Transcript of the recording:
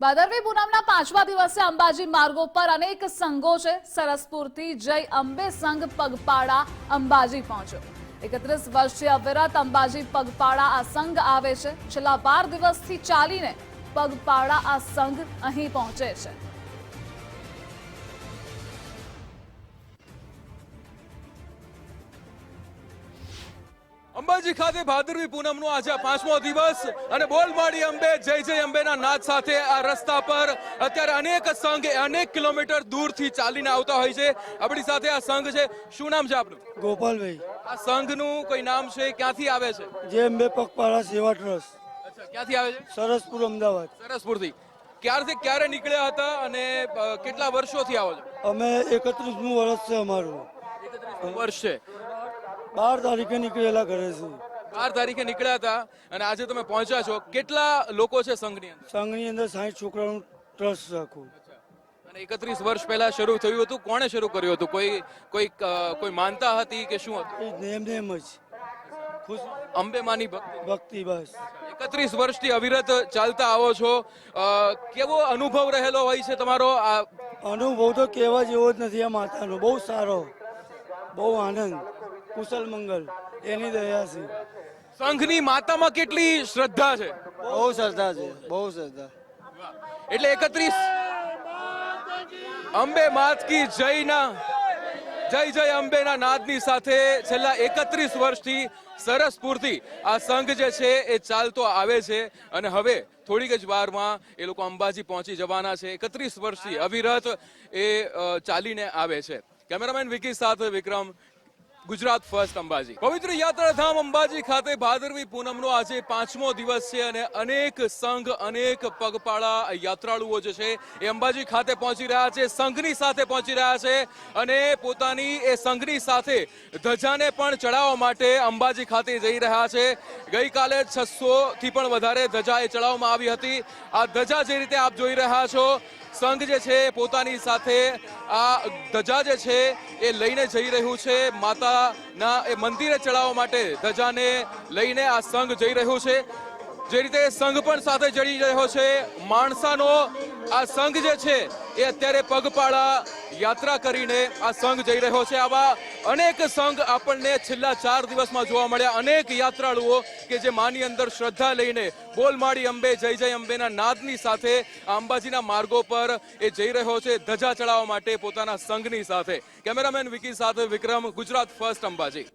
ભાદરવી પૂનમના 5મા દિવસે અંબાજી માર્ગો પર અનેક સંઘો છે। સરસપુરથી જય અંબે સંઘ પગપાળા અંબાજી પહોંચ્યો। 31 વર્ષથી અવિરત અંબાજી પગપાળા આ સંઘ આવે છે। છેલ્લા 12 દિવસથી ચાલીને પગપાળા આ સંઘ અહીં પહોંચે છે। અંબાજી ખાતે ભાદરવી પૂનમનો આજે 5મો દિવસ અને બોલ માડી અંબે જય જય અંબેના નાદ સાથે આ રસ્તા પર અત્યારે અનેક સંઘ અનેક કિલોમીટર દૂરથી ચાલીને આવતા હોય છે। આપણી સાથે આ સંઘ છે। શું નામ છે આપનું? ગોપાલભાઈ। આ સંઘનું કોઈ નામ છે? ક્યાંથી આવે છે? જય અંબે પગપાળા સેવા ટ્રસ્ટ, અચ્છા, ક્યાંથી આવે છે? સરસપુર, અમદાવાદ। સરસપુરથી ક્યારે નીકળ્યા હતા અને કેટલા વર્ષોથી આવો છો? અમે 31મું વર્ષ છે અમારું। 31 વર્ષ છે। 12 તારીખે નીકળેલા ઘરેથી। 12 તારીખે નીકળ્યા હતા અને આજે તમે પહોંચ્યા છો। કેટલા લોકો છે સંઘની અંદર? સંઘની અંદર 60 છોકરાનું ટ્રસ્ટ રાખું। અને 31 વર્ષ પહેલા શરૂ થયું હતું। કોણે શરૂ કર્યું હતું? કોઈ માનતા હતી કે શું હતું? નેમ જ ખુશ અંબે માની ભક્તિ બસ। 31 વર્ષથી અવિરત ચાલતા આવો છો। કેવો અનુભવ રહેલો હોય છે તમારો? આ અનુભવ તો કહેવા જેવો જ નથી। આ માતાનો બહુ સારો, બહુ આનંદ, કુશલ મંગલ, એની દયા છે। સંઘની માતામાં કેટલી શ્રદ્ધા છે? બહુ શ્રદ્ધા છે, બહુ શ્રદ્ધા। એટલે 31 અંબે માત કી જયના જય જય અંબેના નાદની સાથે છેલ્લા 31 વર્ષથી સરસપુરથી આ સંઘ જે છે એ ચાલતો આવે છે અને હવે થોડીક જ વારમાં એ લોકો અંબાજી પહોંચી જવાના છે। 31 વર્ષથી અવિરત એ ચાલીને આવે છે। કેમેરામેન વિકી સાથે વિક્રમ, ગુજરાત ફર્સ્ટ અંબાજી। પવિત્ર યાત્રાધામ અંબાજી ખાતે ભાદરવી પૂનમનો આજે 5મો દિવસ છે અને અનેક સંઘ અનેક પગપાળા યાત્રાળુઓ જે છે એ અંબાજી ખાતે પહોંચી રહ્યા છે, સંઘની સાથે પહોંચી રહ્યા છે અને પોતાની એ સંઘની સાથે ધજાને પણ ચડાવવા માટે અંબાજી ખાતે જઈ રહ્યા છે। ગઈકાલે 600 થી પણ વધારે ધજા એ ચડાવવામાં આવી હતી। આ ધજા જે રીતે આપ જોઈ રહ્યા છો, સંઘ જે છે પોતાની સાથે આ ધજા જે છે એ લઈને જઈ રહ્યું છે। માતાના એ મંદિરે ચડાવવા માટે ધજાને લઈને આ સંઘ જઈ રહ્યું છે। જે રીતે સંઘ પણ સાથે જઈ રહ્યો છે, માણસાનો આ સંઘ જે છે એ અત્યારે પગપાળા યાત્રા કરીને આ સંઘ જઈ રહ્યો છે। આવા અનેક સંઘ આપણને છેલ્લા 4 દિવસમાં જોવા મળ્યા। અનેક યાત્રાળુઓ કે જે માની અંદર શ્રદ્ધા લઈને બોલ માડી અંબે જય જય અંબેના નાદની સાથે અંબાજીના માર્ગો પર એ જઈ રહ્યો છે ધજા ચડાવવા માટે પોતાના સંઘની સાથે। કેમેરામેન વિકી સાથે વિક્રમ, ગુજરાત ફર્સ્ટ અંબાજી।